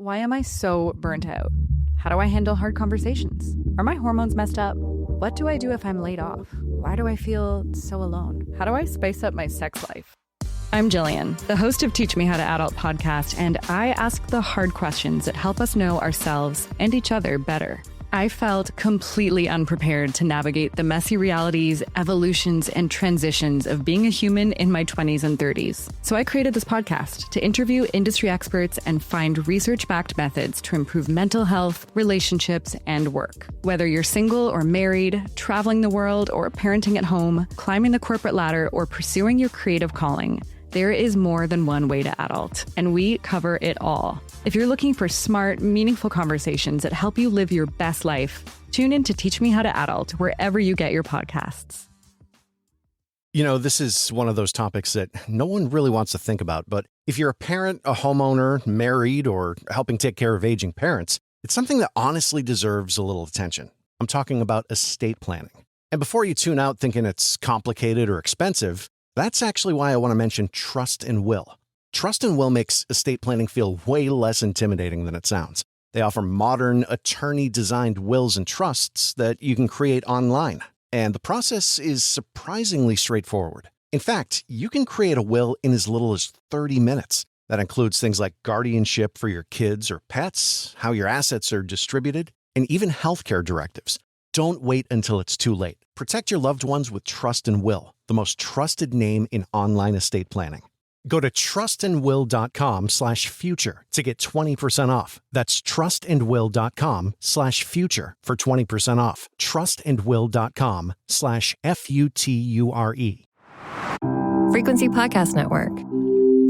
Why am I so burnt out? How do I handle hard conversations? Are my hormones messed up? What do I do if I'm laid off? Why do I feel so alone? How do I spice up my sex life? I'm Jillian, the host of Teach Me How to Adult podcast, and I ask the hard questions that help us know ourselves and each other better. I felt completely unprepared to navigate the messy realities, evolutions, and transitions of being a human in my 20s and 30s. So I created this podcast to interview industry experts and find research-backed methods to improve mental health, relationships, and work. Whether you're single or married, traveling the world, or parenting at home, climbing the corporate ladder, or pursuing your creative calling, there is more than one way to adult, and we cover it all. If you're looking for smart, meaningful conversations that help you live your best life, tune in to Teach Me How to Adult wherever you get your podcasts. You know, this is one of those topics that no one really wants to think about, but if you're a parent, a homeowner, married, or helping take care of aging parents, it's something that honestly deserves a little attention. I'm talking about estate planning. And before you tune out thinking it's complicated or expensive, that's actually why I want to mention Trust and Will. Trust and Will makes estate planning feel way less intimidating than it sounds. They offer modern, attorney-designed wills and trusts that you can create online. And the process is surprisingly straightforward. In fact, you can create a will in as little as 30 minutes. That includes things like guardianship for your kids or pets, how your assets are distributed, and even healthcare directives. Don't wait until it's too late. Protect your loved ones with Trust and Will, the most trusted name in online estate planning. Go to trustandwill.com/future to get 20% off. That's trustandwill.com/future for 20% off. trustandwill.com/future. Frequency Podcast Network.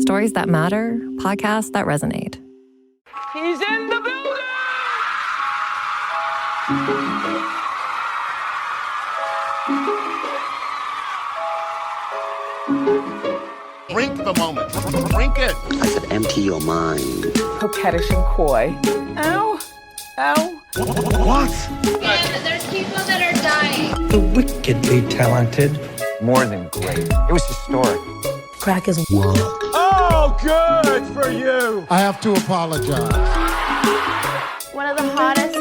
Stories that matter, podcasts that resonate. He's in the building! Drink the moment. Drink it. I said empty your mind. Coquettish and coy. Ow. Ow. What? And there's people that are dying. The wickedly talented. More than great. It was historic. Crack is world. Oh, good for you. I have to apologize. One of the hottest.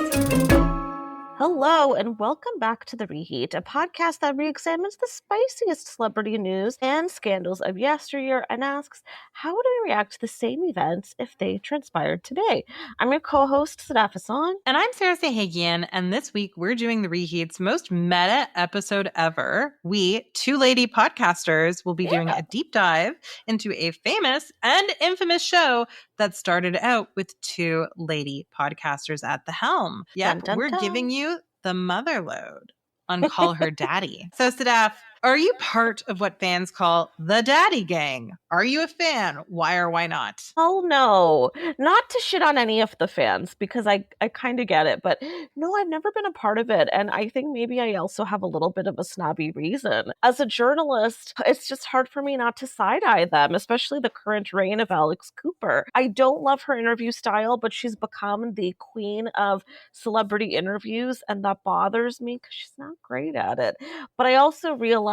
Hello, and welcome back to The Reheat, a podcast that re-examines the spiciest celebrity news and scandals of yesteryear and asks, how would we react to the same events if they transpired today? I'm your co-host, Sadaf Hassan. And I'm Sarah Sahagian, and this week we're doing The Reheat's most meta episode ever. We, two lady podcasters, will be doing a deep dive into a famous and infamous show that started out with two lady podcasters at the helm. Yep, dun, dun, we're giving you the mother load on Call Her Daddy. So, Sadaf, are you part of what fans call the daddy gang? Are you a fan? Why or why not? Oh, no. Not to shit on any of the fans, because I kind of get it. But no, I've never been a part of it. And I think maybe I also have a little bit of a snobby reason. As a journalist, it's just hard for me not to side-eye them, especially the current reign of Alex Cooper. I don't love her interview style, but she's become the queen of celebrity interviews, and that bothers me because she's not great at it. But I also realize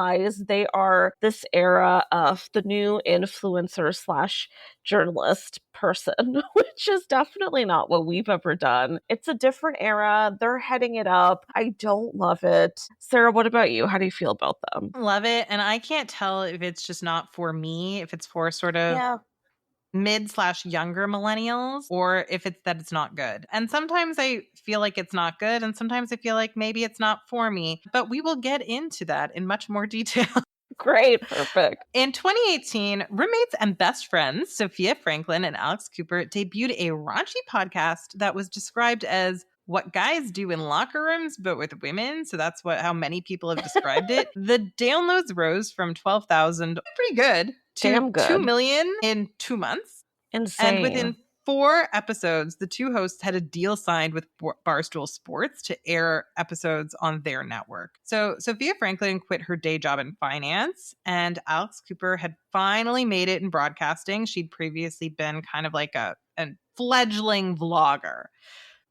they are this era of the new influencer / journalist person, which is definitely not what we've ever done. It's a different era. They're heading it up. I don't love it. Sarah, what about you? How do you feel about them? Love it. And I can't tell if it's just not for me, if it's for sort of mid / younger millennials, or if it's that it's not good. And sometimes I feel like it's not good, and sometimes I feel like maybe it's not for me. But we will get into that in much more detail. Great. Perfect. In 2018, roommates and best friends, Sofia, Franklyn, and Alex Cooper debuted a raunchy podcast that was described as what guys do in locker rooms, but with women. So that's how many people have described it. The downloads rose from 12,000, pretty good, to 2 million in 2 months. Insane. And within 4 episodes, the two hosts had a deal signed with Barstool Sports to air episodes on their network. So Sofia Franklyn quit her day job in finance, and Alex Cooper had finally made it in broadcasting. She'd previously been kind of like a fledgling vlogger.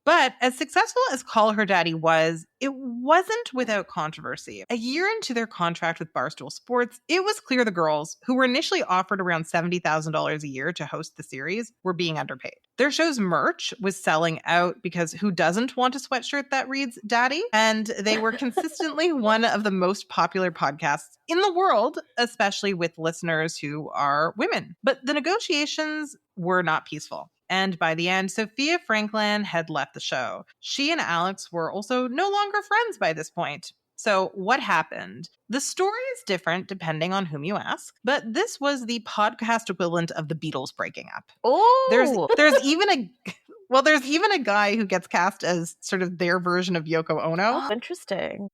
But as successful as Call Her Daddy was, it wasn't without controversy. A year into their contract with Barstool Sports, it was clear the girls, who were initially offered around $70,000 a year to host the series, were being underpaid. Their show's merch was selling out because who doesn't want a sweatshirt that reads Daddy? And they were consistently one of the most popular podcasts in the world, especially with listeners who are women. But the negotiations were not peaceful. And by the end, Sofia Franklyn had left the show. She and Alex were also no longer friends by this point. So what happened? The story is different depending on whom you ask, but this was the podcast equivalent of the Beatles breaking up. Oh, There's even a guy who gets cast as sort of their version of Yoko Ono. Oh, interesting.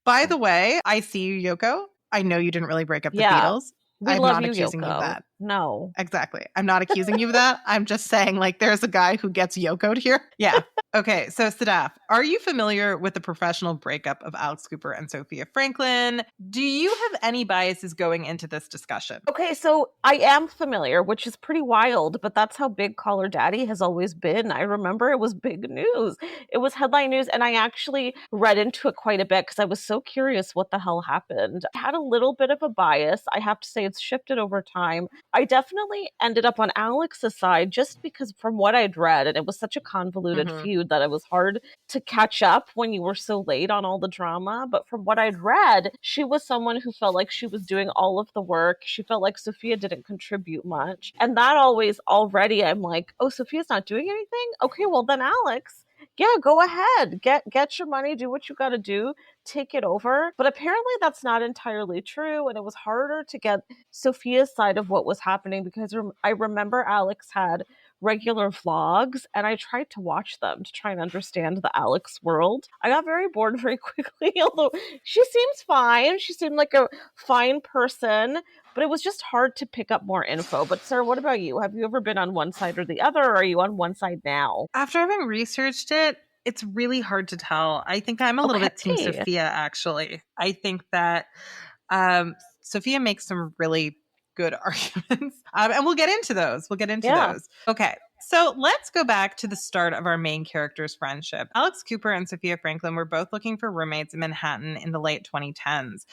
By the way, I see you, Yoko. I know you didn't really break up the Beatles. I'm not accusing you of that. No. Exactly. I'm not accusing you of that. I'm just saying, like, there's a guy who gets Yoko'd here. Yeah. Okay. So, Sadaf, are you familiar with the professional breakup of Alex Cooper and Sofia Franklyn? Do you have any biases going into this discussion? Okay, so I am familiar, which is pretty wild, but that's how big Call Her Daddy has always been. I remember it was big news. It was headline news, and I actually read into it quite a bit because I was so curious what the hell happened. I had a little bit of a bias. I have to say it's shifted over time. I definitely ended up on Alex's side just because from what I'd read, and it was such a convoluted feud that it was hard to catch up when you were so late on all the drama. But from what I'd read, she was someone who felt like she was doing all of the work. She felt like Sofia didn't contribute much. And that already I'm like, oh, Sofia's not doing anything? Okay, well then Alex, yeah, go ahead. Get your money, do what you got to do, take it over. But apparently that's not entirely true. And it was harder to get Sofia's side of what was happening because I remember Alex had regular vlogs and I tried to watch them to try and understand the Alex world. I got very bored very quickly, although she seems fine. She seemed like a fine person, but it was just hard to pick up more info. But Sarah, what about you? Have you ever been on one side or the other, or are you on one side now? After having researched it, it's really hard to tell. I think I'm a little bit Team Sofia, actually. I think that Sofia makes some really good arguments. And we'll get into those. Those. Okay. So let's go back to the start of our main character's friendship. Alex Cooper and Sofia Franklyn were both looking for roommates in Manhattan in the late 2010s.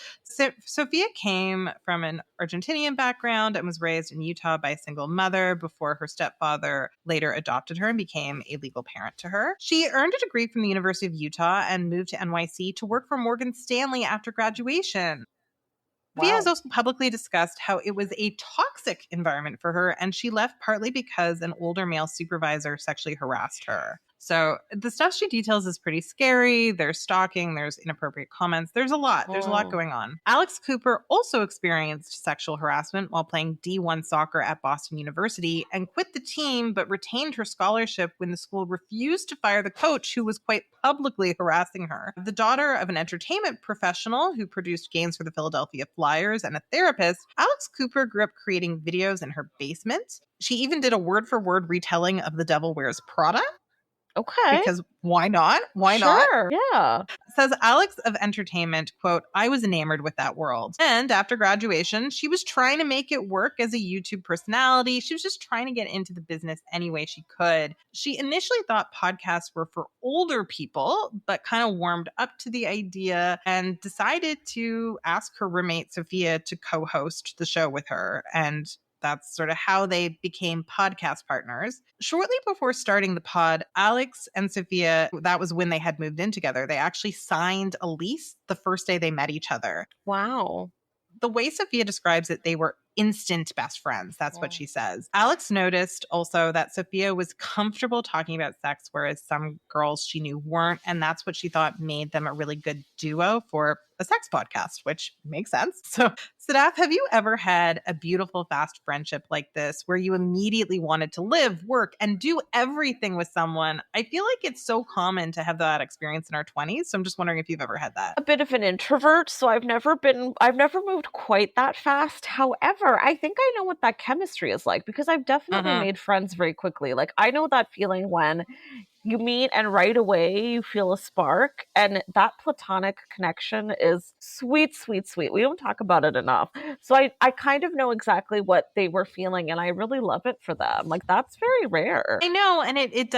Sofia came from an Argentinian background and was raised in Utah by a single mother before her stepfather later adopted her and became a legal parent to her. She earned a degree from the University of Utah and moved to NYC to work for Morgan Stanley after graduation. Sofia has also publicly discussed how it was a toxic environment for her, and she left partly because an older male supervisor sexually harassed her. So the stuff she details is pretty scary. There's stalking, there's inappropriate comments. There's a lot going on. Alex Cooper also experienced sexual harassment while playing D1 soccer at Boston University and quit the team, but retained her scholarship when the school refused to fire the coach who was quite publicly harassing her. The daughter of an entertainment professional who produced games for the Philadelphia Flyers and a therapist, Alex Cooper grew up creating videos in her basement. She even did a word-for-word retelling of The Devil Wears Prada. Okay. Because why not? Why not? Sure, yeah. Says Alex of Entertainment, quote, I was enamored with that world. And after graduation, she was trying to make it work as a YouTube personality. She was just trying to get into the business any way she could. She initially thought podcasts were for older people, but kind of warmed up to the idea and decided to ask her roommate, Sofia, to co-host the show with her. And that's sort of how they became podcast partners. Shortly before starting the pod, Alex and Sofia, that was when they had moved in together. They actually signed a lease the first day they met each other. Wow. The way Sofia describes it, they were instant best friends. That's what she says. Alex noticed also that Sofia was comfortable talking about sex, whereas some girls she knew weren't. And that's what she thought made them a really good duo for a sex podcast, which makes sense. So, Sadaf, have you ever had a beautiful, fast friendship like this where you immediately wanted to live, work, and do everything with someone? I feel like it's so common to have that experience in our 20s. So I'm just wondering if you've ever had that. A bit of an introvert, so I've never moved quite that fast. However, I think I know what that chemistry is like because I've definitely made friends very quickly. Like, I know that feeling when you meet and right away you feel a spark, and that platonic connection is sweet, sweet, sweet. We don't talk about it enough. So I kind of know exactly what they were feeling, and I really love it for them. Like, that's very rare. I know, and it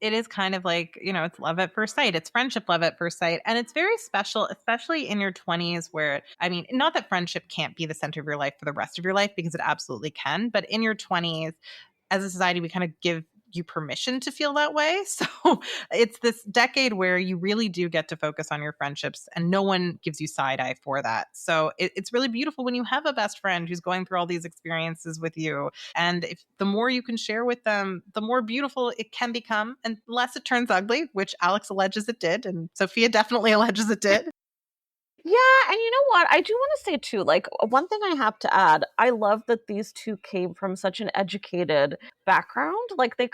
is kind of like, you know, it's love at first sight. It's friendship love at first sight, and it's very special, especially in your 20s where, I mean, not that friendship can't be the center of your life for the rest of your life, because it absolutely can, but in your 20s, as a society, we kind of give you permission to feel that way. So it's this decade where you really do get to focus on your friendships and no one gives you side eye for that. So it's really beautiful when you have a best friend who's going through all these experiences with you. And if the more you can share with them, the more beautiful it can become, unless it turns ugly, which Alex alleges it did. And Sofia definitely alleges it did. Yeah, and you know what? I do want to say too, like one thing I have to add, I love that these two came from such an educated background. Like they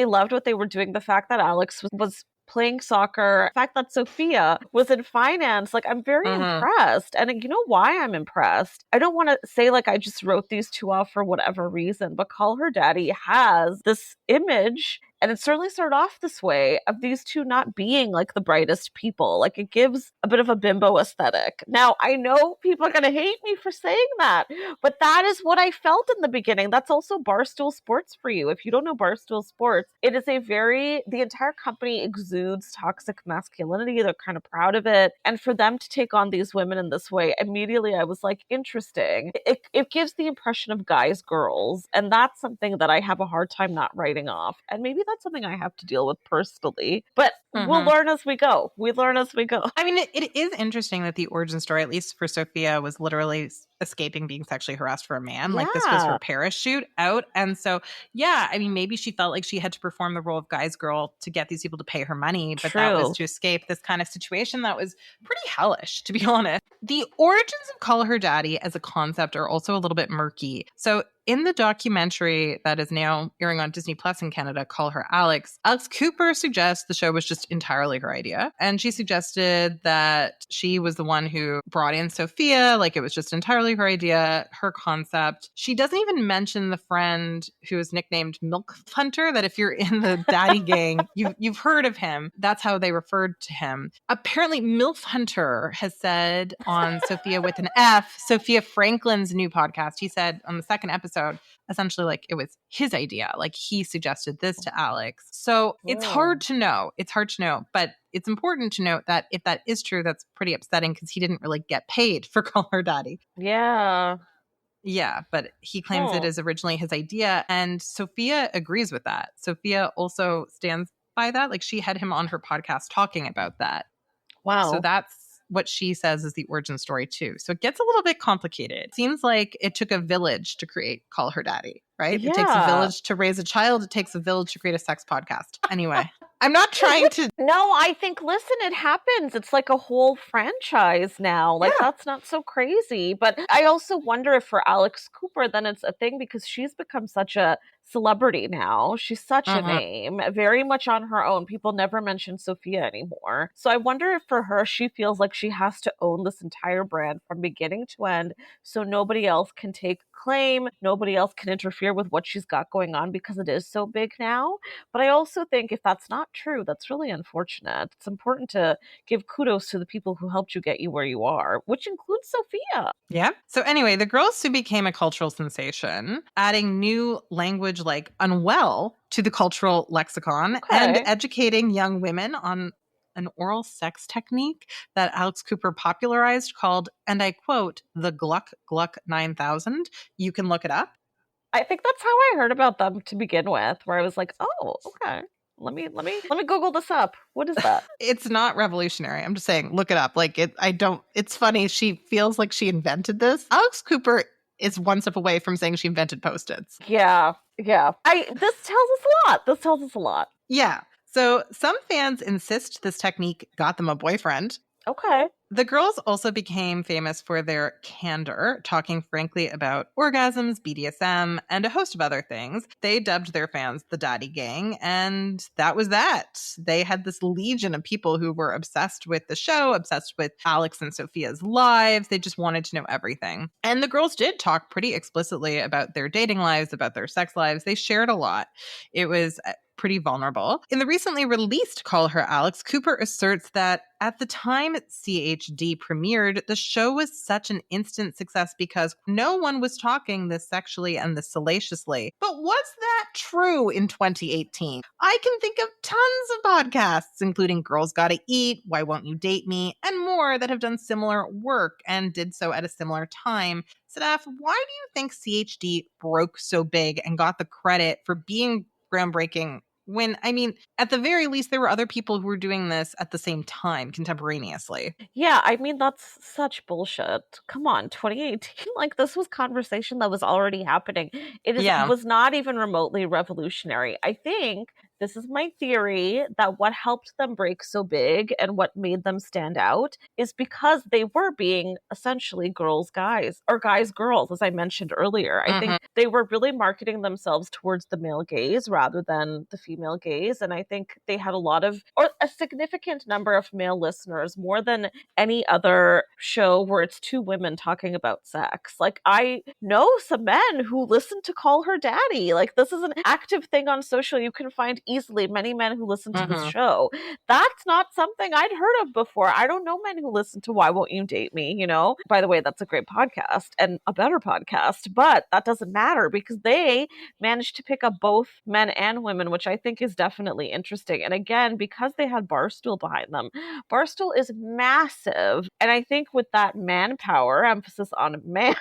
loved what they were doing. The fact that Alex was playing soccer, the fact that Sofia was in finance, like I'm very impressed. And you know why I'm impressed? I don't want to say like I just wrote these two off for whatever reason, but Call Her Daddy has this image, and it certainly started off this way, of these two not being like the brightest people. Like it gives a bit of a bimbo aesthetic. Now, I know people are going to hate me for saying that, but that is what I felt in the beginning. That's also Barstool Sports for you. If you don't know Barstool Sports, it is the entire company exudes toxic masculinity. They're kind of proud of it. And for them to take on these women in this way, immediately I was like, interesting. It gives the impression of guys, girls. And that's something that I have a hard time not writing off. And maybe that's something I have to deal with personally, but we'll learn as we go. We learn as we go. I mean, it is interesting that the origin story, at least for Sofia, was literally escaping being sexually harassed for a man. Like this was her parachute out. And so, yeah, I mean, maybe she felt like she had to perform the role of guy's girl to get these people to pay her money, but that was to escape this kind of situation that was pretty hellish, to be honest. The origins of Call Her Daddy as a concept are also a little bit murky. So in the documentary that is now airing on Disney Plus in Canada, Call Her Alex Cooper suggests the show was just entirely her idea. And she suggested that she was the one who brought in Sofia, like it was just entirely her idea, her concept. She doesn't even mention the friend who is nicknamed Milk Hunter, that if you're in the daddy gang, you've heard of him. That's how they referred to him. Apparently, MILF Hunter has said on Sofia with an F, Sofia Franklyn's new podcast, he said on the second episode, essentially like it was his idea. Like he suggested this to Alex. So it's hard to know. It's hard to know. But it's important to note that if that is true, that's pretty upsetting because he didn't really get paid for Call Her Daddy. Yeah. Yeah, but he claims it is originally his idea. And Sofia agrees with that. Sofia also stands by that. Like she had him on her podcast talking about that. Wow. So that's what she says is the origin story too. So it gets a little bit complicated. It seems like it took a village to create Call Her Daddy, right? Yeah. It takes a village to raise a child. It takes a village to create a sex podcast. Anyway, I'm not trying to... No, I think, listen, it happens. It's like a whole franchise now. Like, that's not so crazy. But I also wonder if for Alex Cooper, then it's a thing because she's become such a celebrity now. She's such a name, very much on her own. People never mention Sofia anymore. So I wonder if for her, she feels like she has to own this entire brand from beginning to end so nobody else can take claim, nobody else can interfere with what she's got going on because it is so big now. But I also think if that's not true, that's really unfortunate. It's important to give kudos to the people who helped you get you where you are, which includes Sofia. Yeah. So anyway, the girls soon became a cultural sensation, adding new language like unwell to the cultural lexicon and educating young women on an oral sex technique that Alex Cooper popularized called, and I quote, the Gluck Gluck 9000. You can look it up. I think that's how I heard about them to begin with, where I was like, oh, okay. Let me Google this up. What is that? It's not revolutionary. I'm just saying, look it up. Like it's funny. She feels like she invented this. Alex Cooper is one step away from saying she invented Post-its. Yeah. This tells us a lot. Yeah. So some fans insist this technique got them a boyfriend. Okay. The girls also became famous for their candor, talking frankly about orgasms, BDSM, and a host of other things. They dubbed their fans the Daddy Gang, and that was that. They had this legion of people who were obsessed with the show, obsessed with Alex and Sofia's lives. They just wanted to know everything. And the girls did talk pretty explicitly about their dating lives, about their sex lives. They shared a lot. It was pretty vulnerable. In the recently released Call Her Alex, Cooper asserts that at the time CHD premiered, the show was such an instant success because no one was talking this sexually and this salaciously. But was that true in 2018? I can think of tons of podcasts, including Girls Gotta Eat, Why Won't You Date Me, and more that have done similar work and did so at a similar time. Sadaf, why do you think CHD broke so big and got the credit for being groundbreaking when, I mean, at the very least, there were other people who were doing this at the same time, contemporaneously. Yeah, I mean, that's such bullshit. Come on, 2018, like this was conversation that was already happening. Was not even remotely revolutionary. I think this is my theory that what helped them break so big and what made them stand out is because they were being essentially girls, guys, or guys, girls, as I mentioned earlier. I think they were really marketing themselves towards the male gaze rather than the female gaze. And I think they had a significant number of male listeners, more than any other show where it's two women talking about sex. Like, I know some men who listen to Call Her Daddy. Like, this is an active thing on social. You can find easily many men who listen to this show. That's not something I'd heard of before. I don't know men who listen to Why Won't You Date Me, you know? By the way, that's a great podcast and a better podcast, but that doesn't matter because they managed to pick up both men and women, which I think is definitely interesting. And again, because they had Barstool behind them, Barstool is massive. And I think with that manpower, emphasis on man,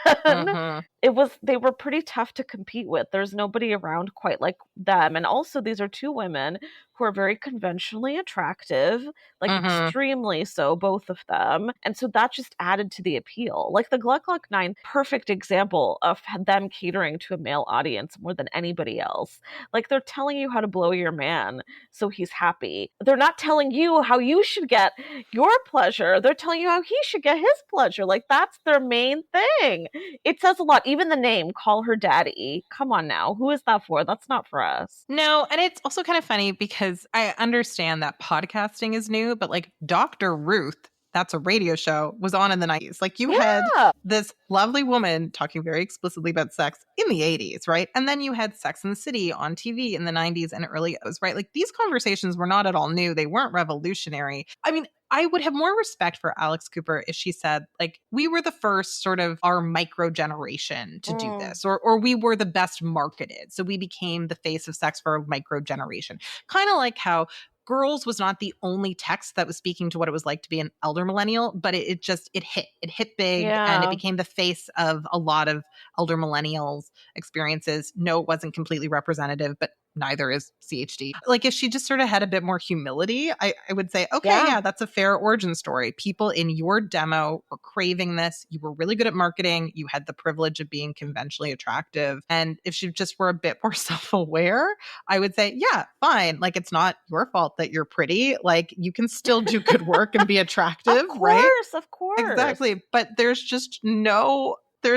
they were pretty tough to compete with. There's nobody around quite like them. And also these are two women who are very conventionally attractive, like extremely so, both of them. And so that just added to the appeal. Like the Gluck Gluck 9, perfect example of them catering to a male audience more than anybody else. Like they're telling you how to blow your man so he's happy. They're not telling you how you should get your pleasure. They're telling you how he should get his pleasure. Like that's their main thing. It says a lot. Even the name, Call Her Daddy. Come on now. Who is that for? That's not for us. No, and it's also kind of funny because I understand that podcasting is new, but like Dr. Ruth, that's a radio show, was on in the 90s. Like you had this lovely woman talking very explicitly about sex in the 80s, right? And then you had Sex and the City on TV in the 90s and early O's, right? Like these conversations were not at all new. They weren't revolutionary. I mean, I would have more respect for Alex Cooper if she said, like, we were the first sort of our micro generation to do this, or we were the best marketed. So we became the face of sex for a micro generation. Kind of like how Girls was not the only text that was speaking to what it was like to be an elder millennial, but it hit big and it became the face of a lot of elder millennials' experiences. No, it wasn't completely representative, but neither is CHD. Like if she just sort of had a bit more humility, I would say, okay, yeah, that's a fair origin story. People in your demo were craving this. You were really good at marketing. You had the privilege of being conventionally attractive. And if she just were a bit more self-aware, I would say, yeah, fine. Like it's not your fault that you're pretty. Like you can still do good work and be attractive, right? Of course. Exactly. But there's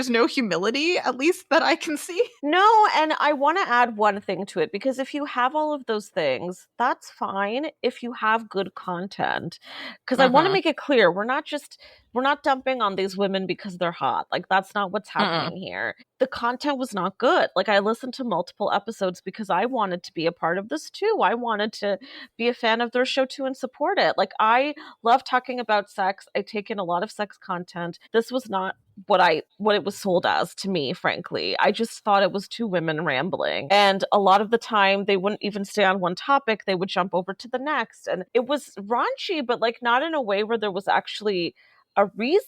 no humility, at least that I can see. No, and I want to add one thing to it, because if you have all of those things, that's fine if you have good content. Because I want to make it clear, we're not dumping on these women because they're hot. Like, that's not what's happening here. The content was not good. Like, I listened to multiple episodes because I wanted to be a part of this too. I wanted to be a fan of their show too and support it. Like, I love talking about sex. I take in a lot of sex content. This was not what it was sold as to me, frankly. I just thought it was two women rambling. And a lot of the time they wouldn't even stay on one topic. They would jump over to the next. And it was raunchy, but like not in a way where there was actually a reason.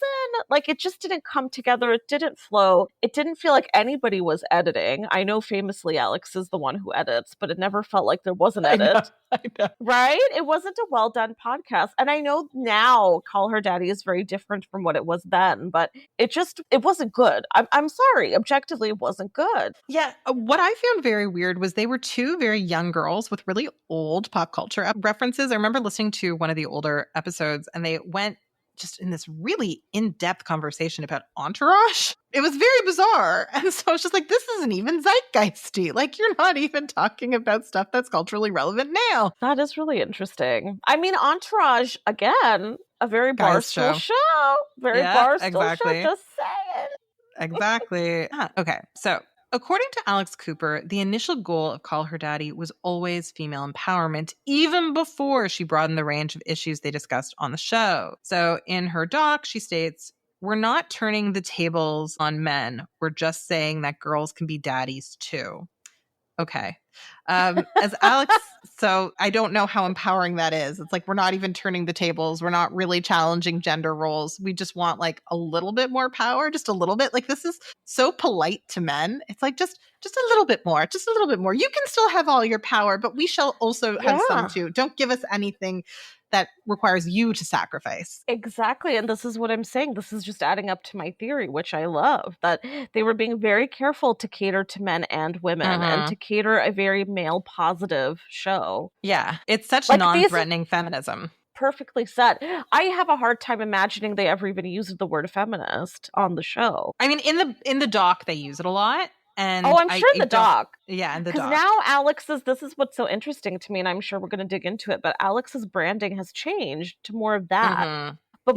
Like it just didn't come together. It didn't flow. It didn't feel like anybody was editing. I know famously Alex is the one who edits, but it never felt like there was an edit. I know. Right? It wasn't a well done podcast. And I know now Call Her Daddy is very different from what it was then, but it wasn't good. I'm sorry. Objectively, it wasn't good. Yeah. What I found very weird was they were two very young girls with really old pop culture references. I remember listening to one of the older episodes and they went just in this really in-depth conversation about Entourage. It was very bizarre. And so I was just like, this isn't even zeitgeisty. Like, you're not even talking about stuff that's culturally relevant now. That is really interesting. I mean, Entourage, again, a very Barstool show. Very Barstool show, just saying. Exactly. Okay, so according to Alex Cooper, the initial goal of Call Her Daddy was always female empowerment, even before she broadened the range of issues they discussed on the show. So in her doc, she states, "We're not turning the tables on men. We're just saying that girls can be daddies too." Okay. As Alex, so I don't know how empowering that is. It's like we're not even turning the tables. We're not really challenging gender roles. We just want like a little bit more power, just a little bit. Like this is so polite to men. It's like just a little bit more, just a little bit more. You can still have all your power, but we shall also have some too. Don't give us anything that requires you to sacrifice. Exactly. And this is what I'm saying. This is just adding up to my theory, which I love, that they were being very careful to cater to men and women and to cater a very male positive show. Yeah. It's such Like non-threatening feminism. Perfectly said. I have a hard time imagining they ever even used the word feminist on the show. I mean, in the doc, they use it a lot. And I'm sure in the doc. Yeah, in the doc. Because now this is what's so interesting to me, and I'm sure we're going to dig into it, but Alex's branding has changed to more of that. But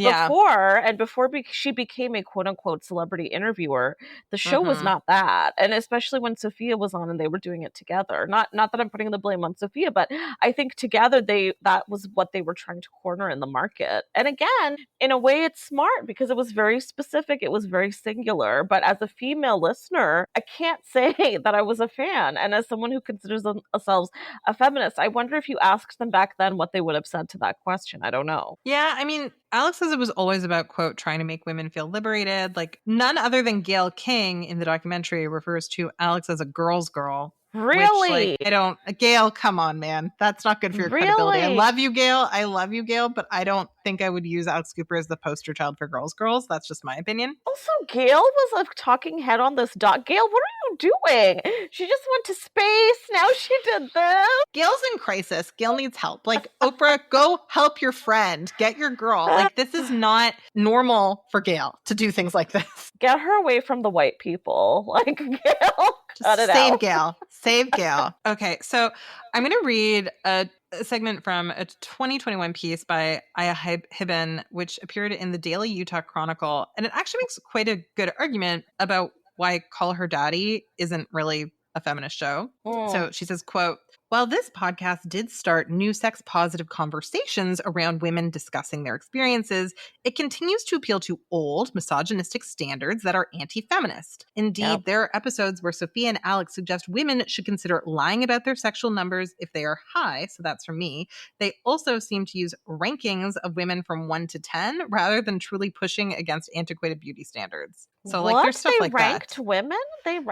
before she became a quote-unquote celebrity interviewer, the show was not that. And especially when Sofia was on and they were doing it together. Not that I'm putting the blame on Sofia, but I think together that was what they were trying to corner in the market. And again, in a way it's smart because it was very specific, it was very singular. But as a female listener, I can't say that I was a fan. And as someone who considers themselves a feminist, I wonder if you asked them back then what they would have said to that question. I don't know. Yeah, I mean, Alex says it was always about, quote, trying to make women feel liberated. Like, none other than Gayle King in the documentary refers to Alex as a girl's girl. Really? Which, like, Gayle, come on, man. That's not good for your credibility. I love you, Gayle, but I don't think I would use Alex Cooper as the poster child for girls. That's just my opinion. Also, Gayle was a talking head on this doc. Gayle, what are you doing? She just went to space. Now she did this. Gayle's in crisis. Gayle needs help. Like, Oprah, go help your friend. Get your girl. Like, this is not normal for Gayle to do things like this. Get her away from the white people. Like, Gayle, cut it out. Save Gayle. Okay, so I'm going to read a segment from a 2021 piece by Aya Hibben, which appeared in the Daily Utah Chronicle. And it actually makes quite a good argument about why Call Her Daddy isn't really a feminist show. So she says, quote, "While this podcast did start new sex-positive conversations around women discussing their experiences, it continues to appeal to old, misogynistic standards that are anti-feminist. Indeed, there are episodes where Sofia and Alex suggest women should consider lying about their sexual numbers if they are high, so that's from me. They also seem to use rankings of women from 1 to 10 rather than truly pushing against antiquated beauty standards." So, like, there's stuff like that. They ranked women?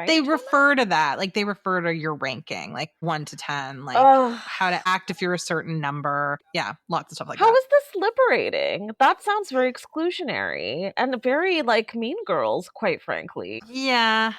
They refer to that. Like, they refer to your ranking, like 1 to 10, like how to act if you're a certain number. Yeah, lots of stuff like that. How is this liberating? That sounds very exclusionary and very, like, Mean Girls, quite frankly. Yeah.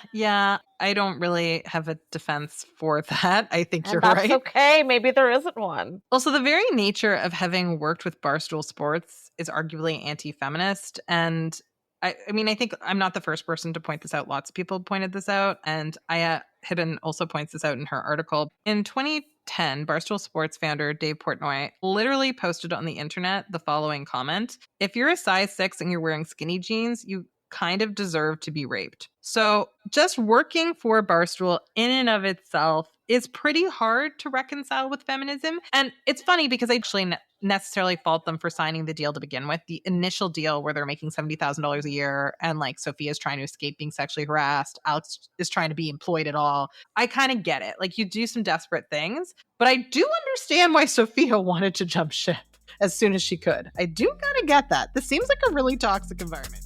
I don't really have a defense for that. I think you're right. That's okay. Maybe there isn't one. Also, the very nature of having worked with Barstool Sports is arguably anti-feminist. And I mean, I think I'm not the first person to point this out. Lots of people pointed this out. And Aya Hibben also points this out in her article. In 2010, Barstool Sports founder Dave Portnoy literally posted on the internet the following comment: "If you're a size 6 and you're wearing skinny jeans, you kind of deserve to be raped." So just working for Barstool in and of itself is pretty hard to reconcile with feminism. And it's funny because I actually necessarily fault them for signing the deal to begin with. The initial deal where they're making $70,000 a year and like Sofia's trying to escape being sexually harassed, Alex is trying to be employed at all. I kind of get it. Like, you do some desperate things, but I do understand why Sofia wanted to jump ship as soon as she could. I do kind of get that. This seems like a really toxic environment.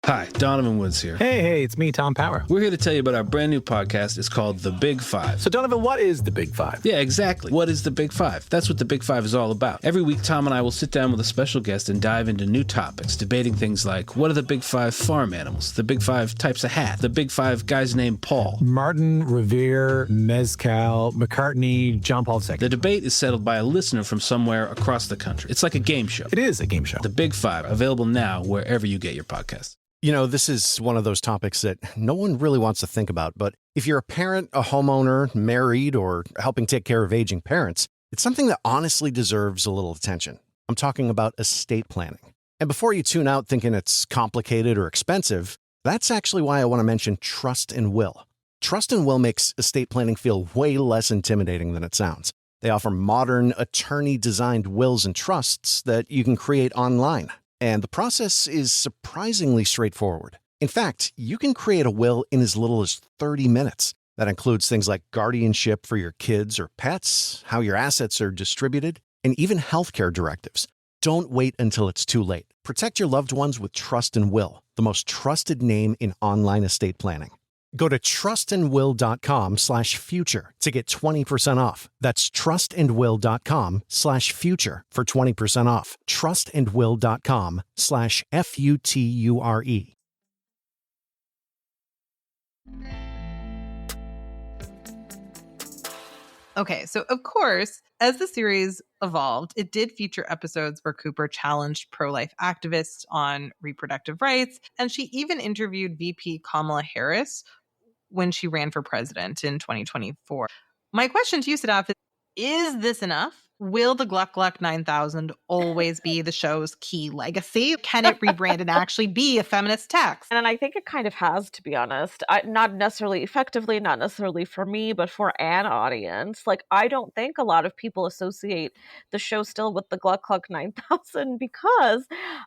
Hi, Donovan Woods here. Hey, it's me, Tom Power. We're here to tell you about our brand new podcast. It's called The Big Five. So, Donovan, what is The Big Five? Yeah, exactly. What is The Big Five? That's what The Big Five is all about. Every week, Tom and I will sit down with a special guest and dive into new topics, debating things like, what are the Big Five farm animals? The Big Five types of hat? The Big Five guys named Paul? Martin, Revere, Mezcal, McCartney, John Paul II. The debate is settled by a listener from somewhere across the country. It's like a game show. It is a game show. The Big Five, available now wherever you get your podcasts. You know, this is one of those topics that no one really wants to think about, but if you're a parent, a homeowner, married, or helping take care of aging parents, it's something that honestly deserves a little attention. I'm talking about estate planning. And before you tune out thinking it's complicated or expensive, that's actually why I want to mention Trust and Will. Trust and Will makes estate planning feel way less intimidating than it sounds. They offer modern, attorney-designed wills and trusts that you can create online. And the process is surprisingly straightforward. In fact, you can create a will in as little as 30 minutes. That includes things like guardianship for your kids or pets, how your assets are distributed, and even healthcare directives. Don't wait until it's too late. Protect your loved ones with Trust and Will, the most trusted name in online estate planning. Go to trustandwill.com/future to get 20% off. That's trustandwill.com/future for 20% off. trustandwill.com/future. Okay, so of course, as the series evolved, it did feature episodes where Cooper challenged pro-life activists on reproductive rights, and she even interviewed VP Kamala Harris when she ran for president in 2024. My question to you, Sadaf, is this enough? Will the Gluck Gluck 9000 always be the show's key legacy? Can it rebrand and actually be a feminist text? And I think it kind of has, to be honest. Not necessarily effectively, not necessarily for me, but for an audience. Like, I don't think a lot of people associate the show still with the Gluck Gluck 9000 because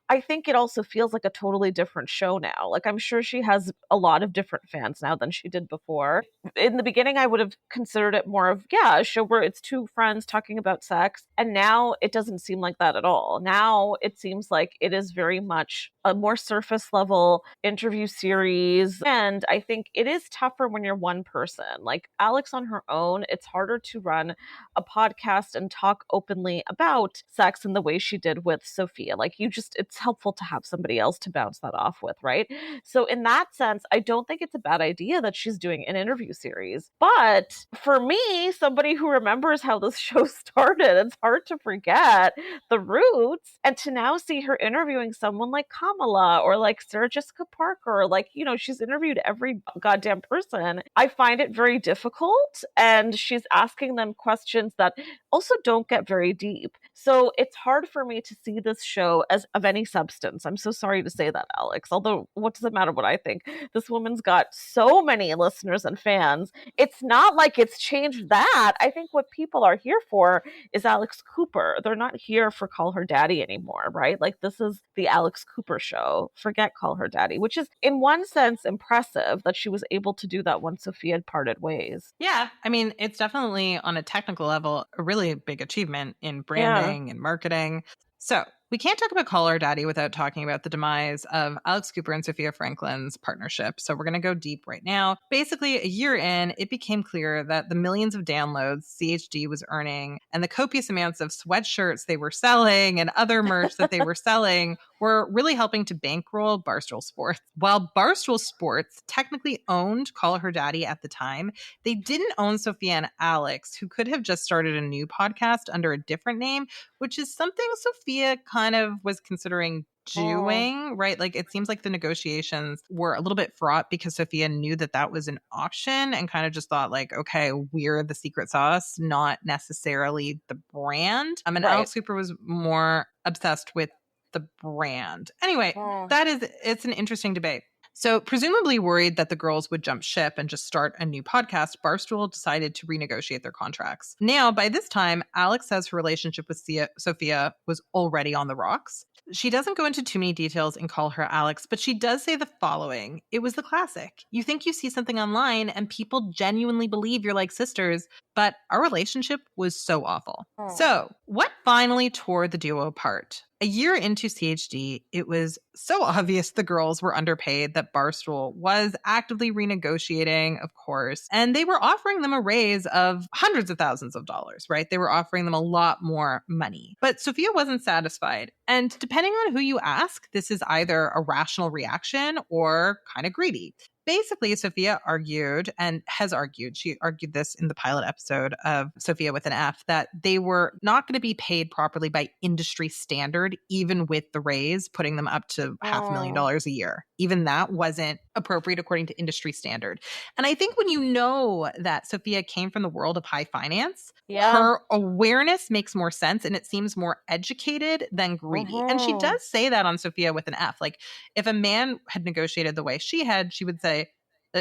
I think it also feels like a totally different show now. Like, I'm sure she has a lot of different fans now than she did before. In the beginning, I would have considered it more of, a show where it's two friends talking about sex. And now it doesn't seem like that at all. Now it seems like it is very much a more surface level interview series. And I think it is tougher when you're one person. Like Alex on her own, it's harder to run a podcast and talk openly about sex in the way she did with Sofia. Like it's helpful to have somebody else to bounce that off with, right? So in that sense, I don't think it's a bad idea that she's doing an interview series. But for me, somebody who remembers how this show started, it's hard to forget the roots. And to now see her interviewing someone like Kamala or like Sarah Jessica Parker, like, she's interviewed every goddamn person. I find it very difficult. And she's asking them questions that also don't get very deep. So it's hard for me to see this show as of any substance. I'm so sorry to say that, Alex. Although, what does it matter what I think? This woman's got so many listeners and fans. It's not like it's changed that. I think what people are here for is Alex Cooper. They're not here for Call Her Daddy anymore, right? Like, this is the Alex Cooper show. Forget Call Her Daddy, which is in one sense impressive that she was able to do that when Sofia had parted ways. Yeah, I mean, it's definitely on a technical level a really big achievement in branding and marketing. So we can't talk about Call Her Daddy without talking about the demise of Alex Cooper and Sofia Franklyn's partnership. So we're going to go deep right now. Basically, a year in, it became clear that the millions of downloads CHD was earning and the copious amounts of sweatshirts they were selling and other merch that they were selling were really helping to bankroll Barstool Sports. While Barstool Sports technically owned Call Her Daddy at the time, they didn't own Sofia and Alex, who could have just started a new podcast under a different name, which is something Sofia kind of was considering doing, right? Like, it seems like the negotiations were a little bit fraught because Sofia knew that that was an option and kind of just thought like, okay, we're the secret sauce, not necessarily the brand. And Alex Cooper was more obsessed with the brand. Anyway, it's an interesting debate. So presumably worried that the girls would jump ship and just start a new podcast, Barstool decided to renegotiate their contracts. Now, by this time, Alex says her relationship with Sofia was already on the rocks. She doesn't go into too many details and call her Alex, but she does say the following. It was the classic. You think you see something online and people genuinely believe you're like sisters, but our relationship was so awful. So what finally tore the duo apart? A year into CHD, it was so obvious the girls were underpaid that Barstool was actively renegotiating, of course, and they were offering them a raise of hundreds of thousands of dollars, right? They were offering them a lot more money. But Sofia wasn't satisfied. And depending on who you ask, this is either a rational reaction or kind of greedy. Basically, Sofia argued and has argued, she argued this in the pilot episode of Sofia with an F, that they were not going to be paid properly by industry standard, even with the raise, putting them up to $500,000 a year. Even that wasn't appropriate according to industry standard. And I think when you know that Sofia came from the world of high finance, her awareness makes more sense and it seems more educated than greedy. And she does say that on Sofia with an F. Like, if a man had negotiated the way she had, she would say,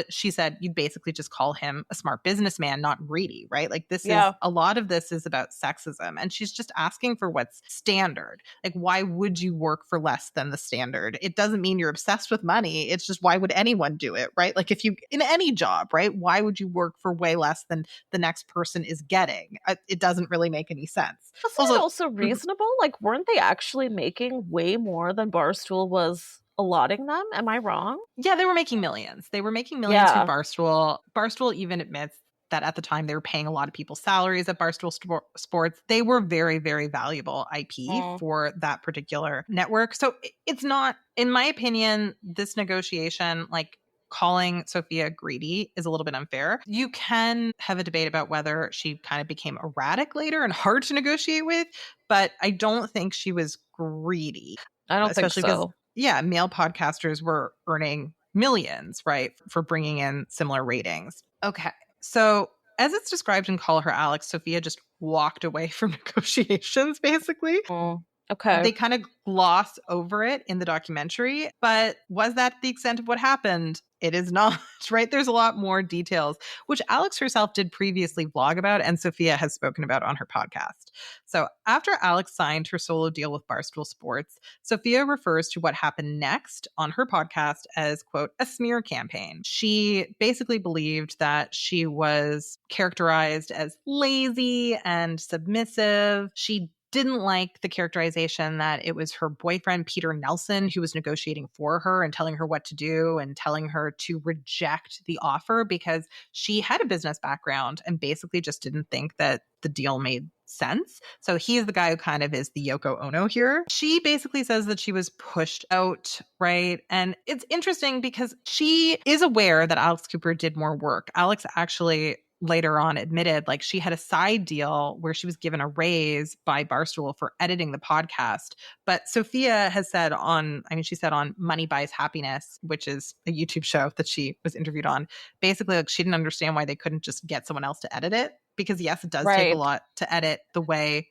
she said you'd basically just call him a smart businessman, not greedy, right? Like this is a lot of this is about sexism. And she's just asking for what's standard. Like, why would you work for less than the standard? It doesn't mean you're obsessed with money. It's just, why would anyone do it, right? Like if you, in any job, right? Why would you work for way less than the next person is getting? It doesn't really make any sense. Wasn't it also reasonable? Like, weren't they actually making way more than Barstool was allotting them? Am I wrong? Yeah, they were making millions. They were making millions from Barstool. Barstool even admits that at the time they were paying a lot of people's salaries at Barstool Sports. They were very, very valuable IP for that particular network. So it's not, in my opinion, this negotiation, like calling Sofia greedy, is a little bit unfair. You can have a debate about whether she kind of became erratic later and hard to negotiate with, but I don't think she was greedy. I don't think so. Yeah, male podcasters were earning millions, right, for bringing in similar ratings. Okay, so as it's described in Call Her Alex, Sofia just walked away from negotiations, basically. Okay. They kind of gloss over it in the documentary, but was that the extent of what happened? It is not, right? There's a lot more details, which Alex herself did previously vlog about and Sofia has spoken about on her podcast. So after Alex signed her solo deal with Barstool Sports, Sofia refers to what happened next on her podcast as, quote, a smear campaign. She basically believed that she was characterized as lazy and submissive. She didn't like the characterization that it was her boyfriend, Peter Nelson, who was negotiating for her and telling her what to do and telling her to reject the offer because she had a business background and basically just didn't think that the deal made sense. So he's the guy who kind of is the Yoko Ono here. She basically says that she was pushed out, right? And it's interesting because she is aware that Alex Cooper did more work. Alex actually later on admitted like she had a side deal where she was given a raise by Barstool for editing the podcast. But Sofia has said she said on Money Buys Happiness, which is a YouTube show that she was interviewed on, basically like she didn't understand why they couldn't just get someone else to edit it. Because yes, it does take a lot to edit the way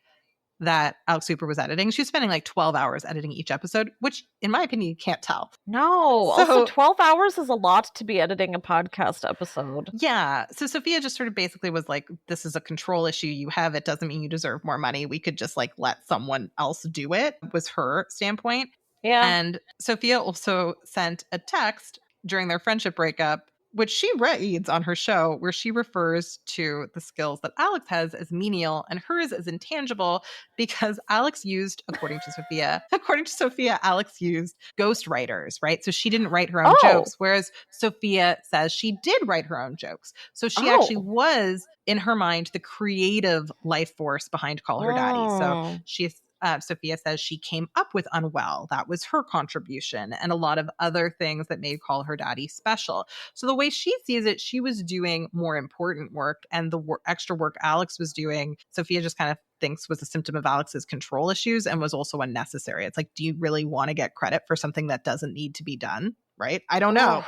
that Alex Cooper was editing. She was spending like 12 hours editing each episode, which in my opinion, you can't tell. No. So, also 12 hours is a lot to be editing a podcast episode. Yeah. So Sofia just sort of basically was like, this is a control issue you have. It doesn't mean you deserve more money. We could just like let someone else do it, was her standpoint. Yeah. And Sofia also sent a text during their friendship breakup, which she reads on her show, where she refers to the skills that Alex has as menial and hers as intangible, because Alex used, according to Sofia, Alex used ghostwriters, right? So she didn't write her own jokes, whereas Sofia says she did write her own jokes. So she actually was, in her mind, the creative life force behind Call Her Daddy. So Sofia says she came up with Unwell. That was her contribution, and a lot of other things that made Call Her Daddy special. So the way she sees it, she was doing more important work, and the extra work Alex was doing, Sofia just kind of thinks was a symptom of Alex's control issues and was also unnecessary. It's like, do you really want to get credit for something that doesn't need to be done? Right? I don't know.